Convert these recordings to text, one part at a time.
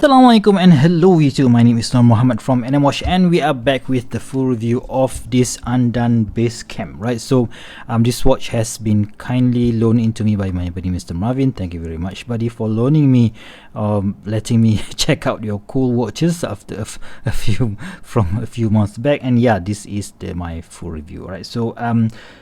Assalamualaikum and hello YouTube, my name is Nur Muhammad from NMWatch and we are back with the full review of this Undone Basecamp, right? So this watch has been kindly loaned into me by my buddy Mr. Marvin. Thank you very much, buddy, for loaning me, letting me check out your cool watches after a few months back. And yeah, this is my full review, right? So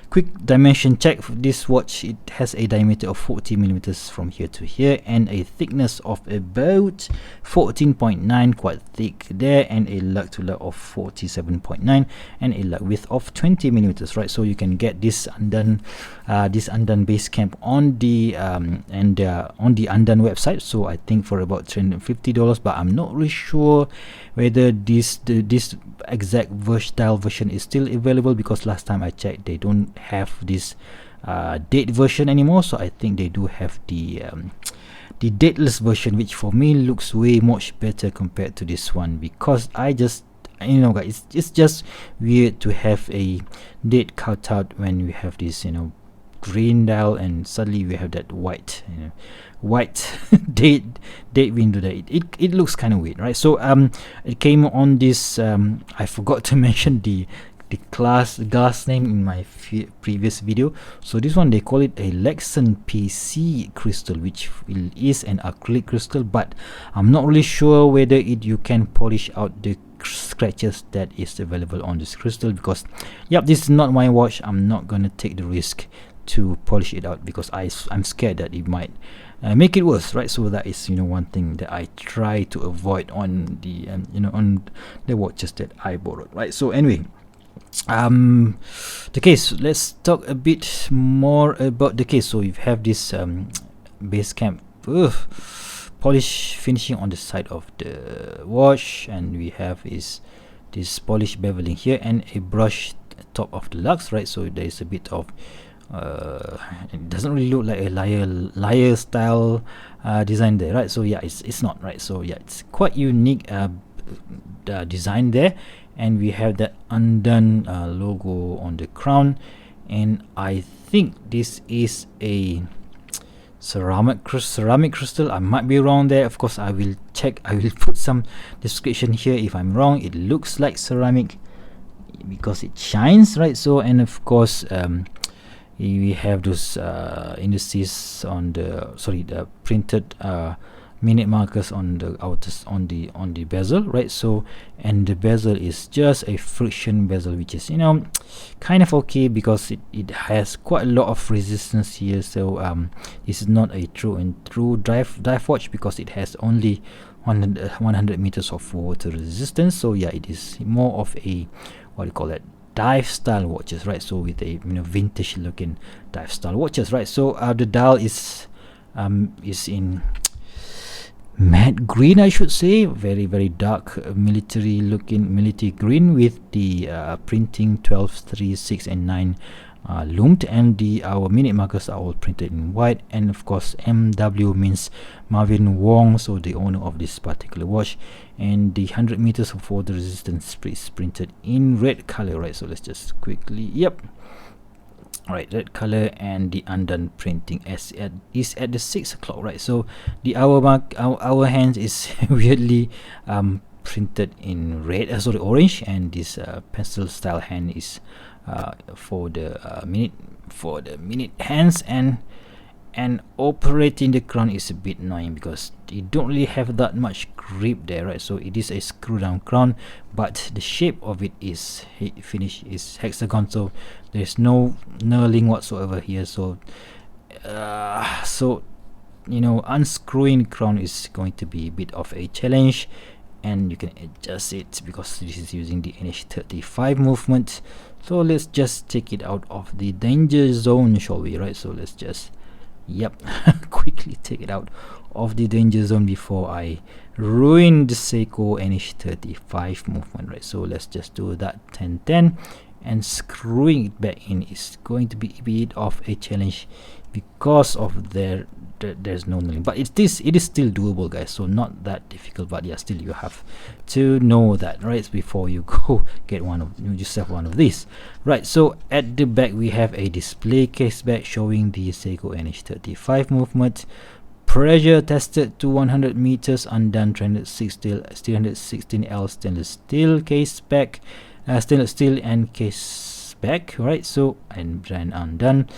quick dimension check. This watch, it has a diameter of 40 millimeters from here to here and a thickness of about 14.9, quite thick there, and a lug to lug of 47.9 and a lug width of 20 millimeters, right? So you can get this Undone Basecamp on the Undone website. So I think for about $350, but I'm not really sure whether this exact style version is still available, because last time I checked they don't have this date version anymore. So I think they do have the dateless version, which for me looks way much better compared to this one, because I just, you know guys, it's just weird to have a date cut out when we have this, you know, green dial, and suddenly we have that white, you know, white date window there. It looks kind of weird, right? So it came on this I forgot to mention the glass name in my previous video. So this one, they call it a Lexan PC crystal, which is an acrylic crystal, but I'm not really sure whether you can polish out the scratches that is available on this crystal, because yep, this is not my watch. I'm not gonna take the risk to polish it out, because I'm scared that it might make it worse, right? So that is, you know, one thing that I try to avoid on the on the watches that I borrowed, right? So anyway, the case, let's talk a bit more about the case. So you have this Basecamp polish finishing on the side of the watch, and we have this polish beveling here and a brush top of the lugs, right? So there is a bit of it doesn't really look like a lyre style design there, right? So yeah, it's not, right? So yeah, it's quite unique design there, and we have that Undone logo on the crown, and I think this is a ceramic crystal. I might be wrong there. Of course, I will check. I will put some description here if I'm wrong. It looks like ceramic because it shines, right? So, and of course we have those indices on the printed minute markers on the on the bezel, right? So, and the bezel is just a friction bezel, which is, you know, kind of okay, because it has quite a lot of resistance here. So this is not a true dive watch, because it has only 100 meters of water resistance. So yeah, it is more of a, what do you call it, dive style watches, right? So with a, you know, vintage looking dive style watches, right? So the dial is in matte green, I should say, very dark military green, with the printing 12, 3, 6 and 9 loomed, and our minute markers are all printed in white. And of course, MW means Marvin Wong, so the owner of this particular watch, and the 100 meters of water resistance is printed in red color, right? So let's just quickly, yep, right, red color, and the Undone printing is at the 6 o'clock, right? So the hour hands is weirdly printed in red, orange, and this pencil style hand is for the minute hands, and operating the crown is a bit annoying because you don't really have that much grip there, right? So it is a screw down crown, but the shape of it is hexagon, so there's no knurling whatsoever here. So you know, unscrewing the crown is going to be a bit of a challenge, and you can adjust it because this is using the NH35 movement. So let's just take it out of the danger zone, shall we, right? So let's just, yep, quickly take it out of the danger zone before I ruin the Seiko NH35 movement, right? So let's just do that 10-10, and screwing it back in is going to be a bit of a challenge because of there's no knurling, but it is still doable, guys. So not that difficult, but yeah, still you have to know that, right, before you go get yourself one of these, right? So at the back we have a display case back showing the Seiko NH35 movement, pressure tested to 100 meters, undone 316L stainless steel case spec, stainless steel and case spec, right? So and brand undone.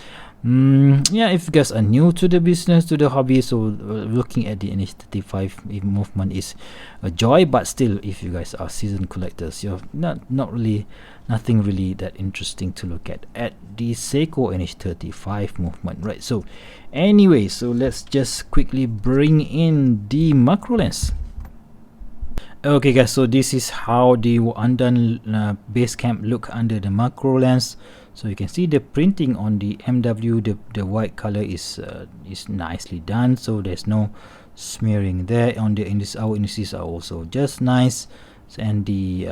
Yeah, if you guys are new to the business, to the hobby, so looking at the NH35 movement is a joy, but still, if you guys are seasoned collectors, you're not really nothing really that interesting to look at the Seiko NH35 movement, right? So anyway, so let's just quickly bring in the macro lens. Okay guys, so this is how the Undone Basecamp look under the macro lens. So you can see the printing on the MW, the white color is nicely done, so there's no smearing there. On the our indices are also just nice, and the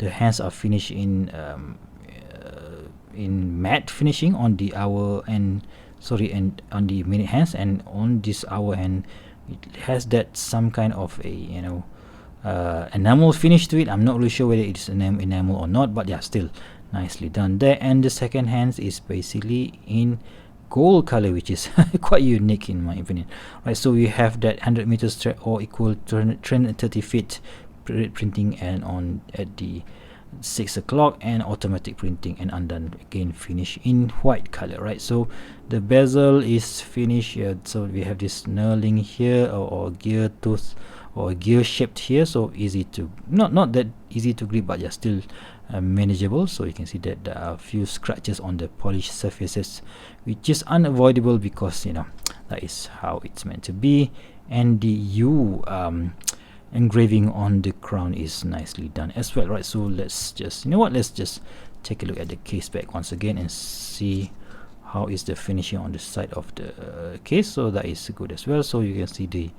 hands are finished in matte finishing on the hour and on the minute hands, and on this hour hand it has that some kind of a enamel finish to it. I'm not really sure whether it's enamel or not, but yeah, still nicely done there. And the second hand is basically in gold color, which is quite unique in my opinion, right? So we have that 100 meters thread or equal to 330 feet printing, and on at the 6 o'clock, and automatic printing, and undone again finish in white color, right? So the bezel is finished here, so we have this knurling here, or gear tooth or gear shaped here, so easy to not that easy to grip, but yeah, still manageable. So you can see that there are a few scratches on the polished surfaces, which is unavoidable because that is how it's meant to be. And the U engraving on the crown is nicely done as well, right? So let's just let's just take a look at the case back once again and see how is the finishing on the side of the case. So that is good as well. So you can see the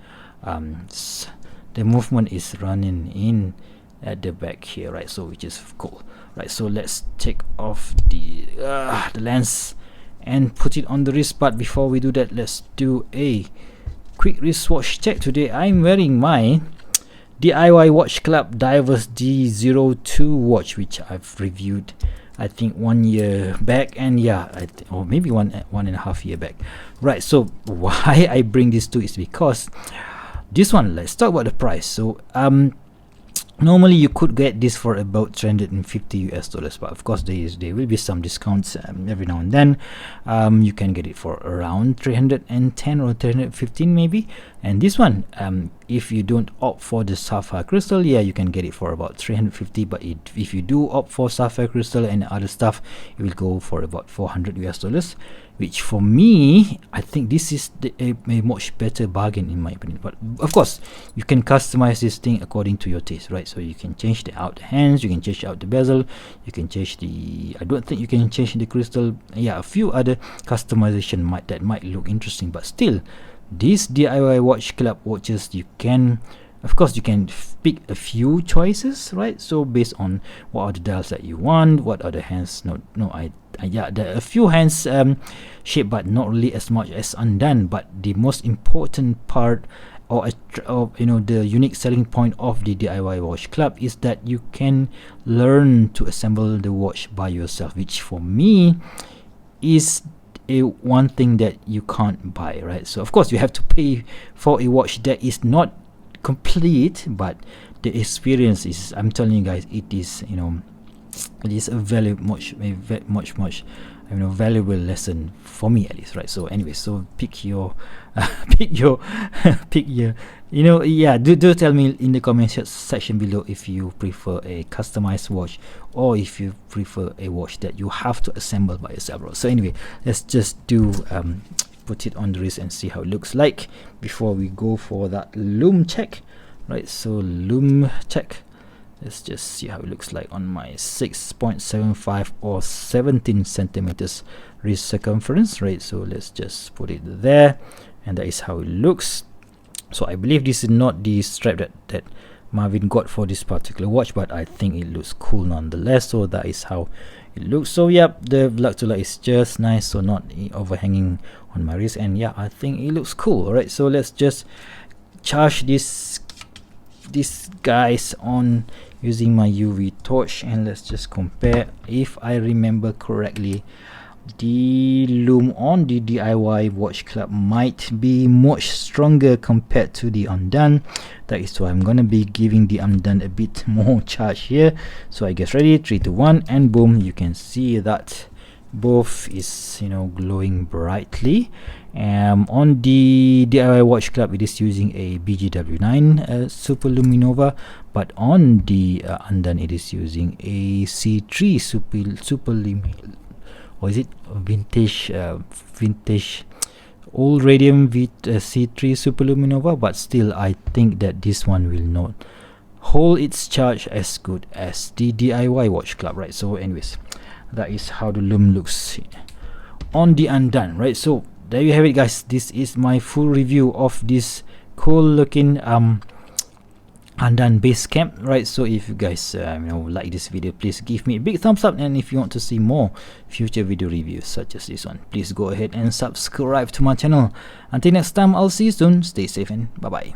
movement is running in at the back here, right? So which is cool, right? So let's take off the lens and put it on the wrist. But before we do that, let's do a quick wristwatch check. Today I'm wearing my DIY Watch Club Divers D02 watch, which I've reviewed I think 1 year back, and yeah, or maybe one and a half year back, right? So why I bring this to is because this one, let's talk about the price. So normally you could get this for about $350 US, but of course there will be some discounts every now and then. You can get it for around 310 or 315 maybe. And this one, if you don't opt for the sapphire crystal, yeah, you can get it for about 350, but if you do opt for sapphire crystal and other stuff, it will go for about $400 US, which for me, I think this is a much better bargain in my opinion. But of course, you can customize this thing according to your taste, right? So you can change out the hands, you can change out the bezel, you can change the, I don't think you can change the crystal. Yeah, a few other customization that might look interesting, but still, these DIY Watch Club watches, you can, of course, you can pick a few choices, right? So based on what are the dials that you want, what are the hands, yeah, there are a few hands shape, but not really as much as Undone. But the most important part, or the unique selling point of the DIY Watch Club is that you can learn to assemble the watch by yourself, which for me is one thing that you can't buy, right? So of course you have to pay for a watch that is not complete, but the experience is, I'm telling you guys, it is it is a much valuable lesson for me at least, right? So anyway, so pick your yeah, do tell me in the comment section below if you prefer a customized watch or if you prefer a watch that you have to assemble by yourself, bro. So anyway, let's just do put it on the wrist and see how it looks like before we go for that lume check, right? So lume check, let's just see how it looks like on my 6.75 or 17 centimeters wrist circumference, right? So let's just put it there, and that is how it looks. So I believe this is not the strap that Marvin got for this particular watch, but I think it looks cool nonetheless. So that is how it looks. So yep, the Lactula is just nice, so not overhanging on my wrist, and yeah, I think it looks cool. Alright, so let's just charge this guys on using my UV torch, and let's just compare. If I remember correctly, the lume on the DIY watch club might be much stronger compared to the Undone. That is why I'm gonna be giving the Undone a bit more charge here. So I guess ready, 3 2 1, and boom, you can see that both is, you know, glowing brightly. On the DIY watch club, it is using a BGW9 Super Luminova, but on the Undone, it is using a C3 Super Luminova. Or is it vintage old radium C3 Super Luminova? But still, I think that this one will not hold its charge as good as the DIY watch club, right? So anyways, that is how the lume looks on the Undone, right? So there you have it, guys. This is my full review of this cool looking Undone Basecamp, right? So if you guys like this video, please give me a big thumbs up, and if you want to see more future video reviews such as this one, please go ahead and subscribe to my channel. Until next time, I'll see you soon. Stay safe and bye bye.